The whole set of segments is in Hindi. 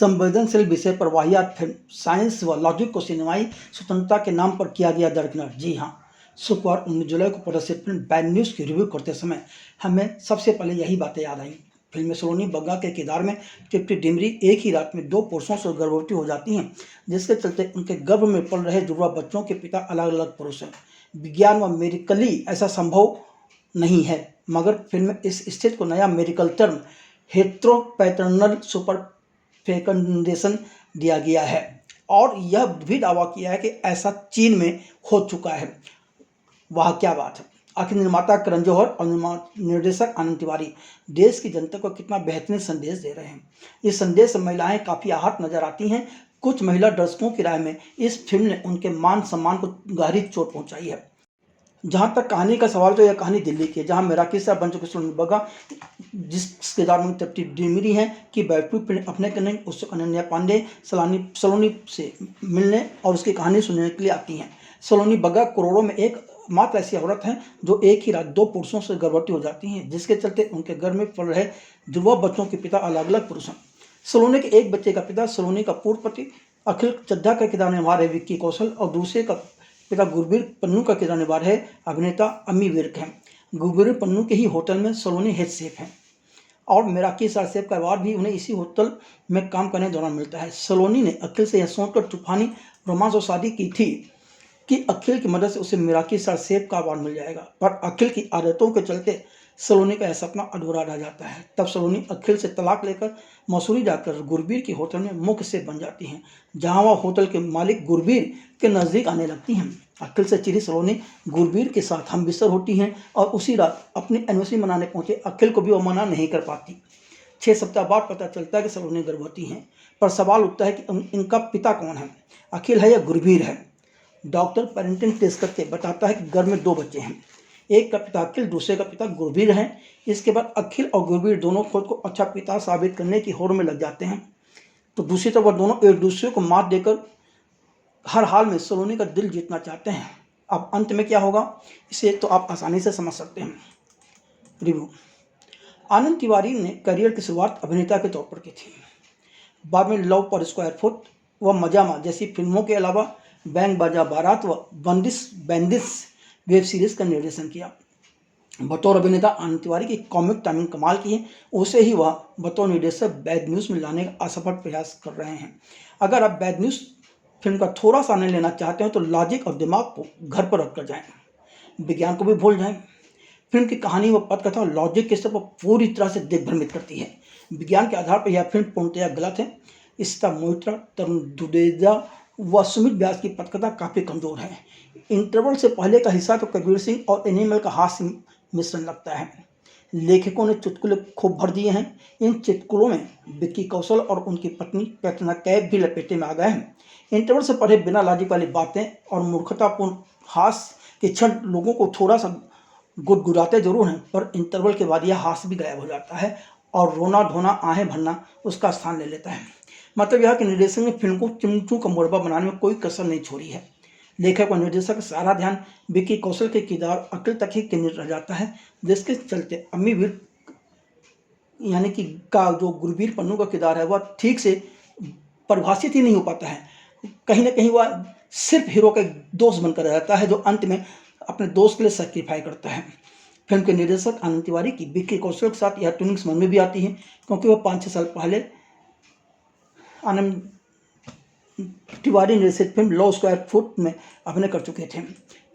संवेदनशील विषय पर वाहियात फिल्म साइंस व लॉजिक को सिनेमाई स्वतंत्रता के नाम पर किया गया दरकिनार। जी हाँ, शुक्रवार 19 जुलाई को प्रदर्शित फिल्म बैड न्यूज़ की रिव्यू करते समय हमें सबसे पहले यही बातें याद आई। फिल्म में सलोनी बग्गा के किरदार में तृप्ति डिमरी एक ही रात में 2 पुरुषों से गर्भवती हो जाती हैं, जिसके चलते उनके गर्भ में पल रहे जुड़वा बच्चों के पिता अलग अलग पुरुष हैं। विज्ञान व मेडिकली ऐसा संभव नहीं है, मगर फिल्म में इस स्थिति को नया मेडिकल टर्म हेट्रोपैटर्नल सुपर फेकंडेशन दिया गया है और यह भी दावा किया है कि ऐसा चीन में हो चुका है। वाह क्या बात है! आखिर निर्माता करण जौहर और निर्देशक आनंद तिवारी देश की जनता को कितना बेहतरीन संदेश दे रहे हैं। इस संदेश से महिलाएं काफ़ी आहत नजर आती हैं। कुछ महिला दर्शकों की राय में इस फिल्म ने उनके मान सम्मान को गहरी चोट पहुंचाई है। जहाँ तक कहानी का सवाल तो यह कहानी दिल्ली की है, जहाँ मेरा किस्सा बन चुके सलोनी बग्गा जिस किरदार में तृप्ति डिमरी हैं कि बैठू अपने करने उससे अनन्या पांडे सलोनी से मिलने और उसकी कहानी सुनने के लिए आती हैं। सलोनी बग्गा करोड़ों में एक मात्र ऐसी औरत हैं जो एक ही रात 2 पुरुषों से गर्भवती हो जाती हैं, जिसके चलते उनके गर्भ में पल रहे जुड़वा बच्चों के पिता अलग अलग पुरुष हैं। सलोनी के एक बच्चे का पिता सलोनी का पूर्व पति अखिल चड्ढा का किरदार निभा रहे विक्की कौशल और दूसरे का पिता गुरबीर पन्नू का किरदार निभा रहे अभिनेता अम्मी विर्क हैं। गुरबीर पन्नू के ही होटल में सलोनी हेड शेफ हैं और मेराकी स्टार शेफ का अवार्ड भी उन्हें इसी होटल में काम करने के दौरान मिलता है। सलोनी ने अखिल से यह सोचकर तूफानी रोमांस और शादी की थी कि अखिल की मदद से उसे मेराकी स्टार शेफ का अवार्ड मिल जाएगा, पर अखिल की आदतों के चलते सलोनी का यह सपना अधूरा रह जाता है। तब सलोनी अखिल से तलाक लेकर मसूरी जाकर गुरबीर की होटल में मुख्य शेफ बन जाती हैं, जहां वह होटल के मालिक गुरबीर के नज़दीक आने लगती हैं। अखिल से चिढ़ी सलोनी गुरबीर के साथ हमबिस्तर होती हैं और उसी रात अपनी एनिवर्सरी मनाने पहुंचे अखिल को भी वो मना नहीं कर पाती। 6 सप्ताह बाद पता चलता है कि सलोनी गर्भवती हैं, पर सवाल उठता है कि इनका पिता कौन है, अखिल है या गुरबीर है। डॉक्टर पेरेंटिंग टेस्ट करके बताता है कि गर्भ में 2 बच्चे हैं, एक का पिता अखिल, दूसरे का पिता गुरबीर है। इसके बाद अखिल और गुरबीर दोनों खुद को अच्छा पिता साबित करने की होड़ में लग जाते हैं, तो दूसरी तरफ वह दोनों एक दूसरे को मात देकर हर हाल में सलोनी का दिल जीतना चाहते हैं। अब अंत में क्या होगा इसे तो आप आसानी से समझ सकते हैं। रिव्यू। आनंद तिवारी ने करियर की शुरुआत अभिनेता के तौर पर की थी। बाद में लव पर स्क्वायर फुट व मजामा जैसी फिल्मों के अलावा बैंग बाजा बारात व बंदिश वेब सीरीज का निर्देशन किया। बतौर अभिनेता आनंद तिवारी की कॉमिक टाइमिंग कमाल की है, उसे ही वह बतौर निर्देशक बैड न्यूज़ में लाने का असफल प्रयास कर रहे हैं। अगर आप बैड न्यूज़ फिल्म का थोड़ा सा आनंद लेना चाहते हैं तो लॉजिक और दिमाग को घर पर रख कर जाएं, विज्ञान को भी भूल जाएं। फिल्म की कहानी व पटकथा और लॉजिक के स्तर पर पूरी तरह से दिग्भ्रमित करती है। विज्ञान के आधार पर यह फिल्म पूर्णतया गलत है। इसका मोहित्रा, तरुण दुदेजा व सुमित व्यास की पटकथा काफ़ी कमज़ोर है। इंटरवल से पहले का हिस्सा तो कबीर सिंह और एनिमल का हास्य मिश्रण लगता है। लेखकों ने चुटकुले खूब भर दिए हैं। इन चुटकुलों में विक्की कौशल और उनकी पत्नी कैटरीना कैफ भी लपेटे में आ गए हैं। इंटरवल से पहले बिना लॉजिक वाली बातें और मूर्खतापूर्ण हास्य के क्षण लोगों को थोड़ा सा गुदगुदाते जरूर हैं, पर इंटरवल के बाद यह हास्य भी गायब हो जाता है और रोना धोना आहें भरना उसका स्थान ले लेता है। मतलब यह कि निर्देशक ने फिल्म को चिमचू का मुरब्बा बनाने में कोई कसर नहीं छोड़ी है। लेखक और निर्देशक का सारा ध्यान विक्की कौशल के किरदार अखिल तक ही केंद्रित रह जाता है, जिसके चलते अम्मी विर्क यानी कि का जो गुरबीर पन्नू का किरदार है वह ठीक से परिभाषित ही नहीं हो पाता है। कहीं ना कहीं वह सिर्फ हीरो का दोस्त बनकर रहता है, जो अंत में अपने दोस्त के लिए सेक्रीफाई करता है। फिल्म के निर्देशक आनंद तिवारी की विक्की कौशल के साथ यह ट्यूनिंग समझ में भी आती है, क्योंकि वह 5-6 साल पहले आनंद तिवारी निर्देशित फिल्म लव स्क्वायर फुट में अभिनय कर चुके थे।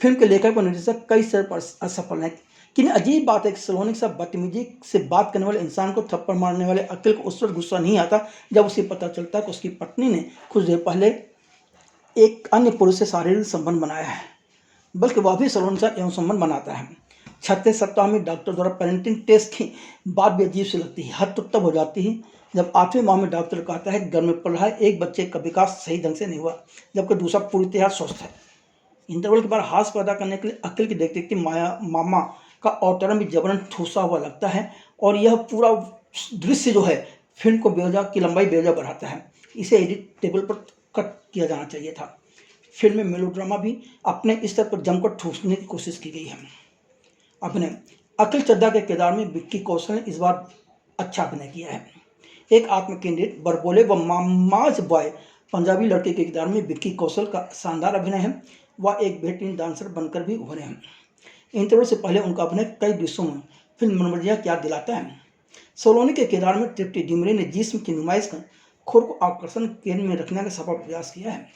फिल्म के लेखक व निर्देशक कई स्तर पर असफल हैं। लेकिन अजीब बात है कि सलोनी के साथ बदतमीजी से बात करने वाले इंसान को थप्पड़ मारने वाले अखिल को उस वक्त गुस्सा नहीं आता जब उसे पता चलता है कि उसकी पत्नी ने कुछ देर पहले एक अन्य पुरुष से शारीरिक संबंध बनाया है, बल्कि वह भी सलोनी के साथ यौन संबंध बनाता है। 36 सप्ताह में डॉक्टर द्वारा पेरेंटिंग टेस्ट की बात भी अजीब सी लगती है। हद तो तब हो जाती है जब 8वें माह में डॉक्टर कहता है घर में पल रहा है एक बच्चे का विकास सही ढंग से नहीं हुआ, जबकि दूसरा पूरी तरह स्वस्थ है। इंटरवल के बाद हास पैदा करने के लिए अखिल की देखते देखते मामा का अवतरण भी जबरन ठूसा हुआ लगता है और यह पूरा दृश्य जो है फिल्म को बेवजह की लंबाई बेवजह बढ़ाता है। इसे एडिट टेबल पर कट किया जाना चाहिए था। फिल्म में मेलोड्रामा भी अपने स्तर पर जमकर ठूसने की कोशिश की गई है। अभिनय। अखिल चड्ढा के किरदार में विक्की कौशल ने इस बार अच्छा अभिनय किया है। एक आत्मकेंद्रित बड़बोले व मामाज बॉय पंजाबी लड़के के किरदार में विक्की कौशल का शानदार अभिनय है। वह एक बेहतरीन डांसर बनकर भी उभरे हैं। इंटरवल से पहले उनका अभिनय कई दृश्यों में फिल्म मनोरंजन क्या दिलाता है। सोलोनी के किरदार में तृप्ति डिमरी ने जिस्म की नुमाइश कर खुद को आकर्षण केंद्र में रखने का सफल प्रयास किया है।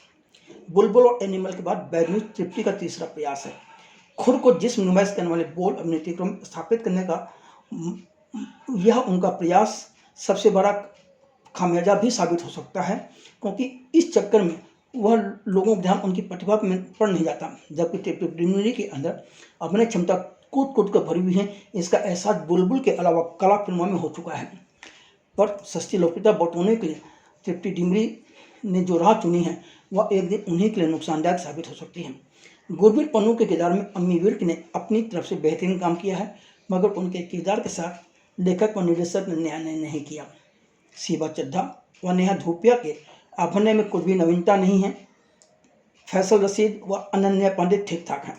बुलबुल और एनिमल के बाद बैड न्यूज तृप्ति का तीसरा प्रयास है। खुद को जिस्म नुमाइश करने वाले बोल अभिनेत्री को स्थापित करने का यह उनका प्रयास सबसे बड़ा खामियाजा भी साबित हो सकता है, क्योंकि इस चक्कर में वह लोगों का ध्यान उनकी प्रतिभा पर नहीं जाता, जबकि तृप्ति डिमरी के अंदर अभिनय क्षमता कूद कूद कर भरी हुई है। इसका एहसास बुलबुल के अलावा कला फिल्मों में हो चुका है। पर सस्ती लोकप्रियता बटोरने के लिए तृप्ति डिमरी ने जो राह चुनी है वह एक दिन उन्हीं के लिए नुकसानदायक साबित हो सकती है। गुरबीर पन्नू के किरदार में अम्मी विर्क ने अपनी तरफ से बेहतरीन काम किया है, मगर उनके किरदार के साथ लेखक व निर्देशक ने न्याय नहीं किया। शिवा चड्ढा व नेहा धूपिया के अभिनय में कुछ भी नवीनता नहीं है। फैसल रशीद व अनन्या पांडे ठीक ठाक हैं।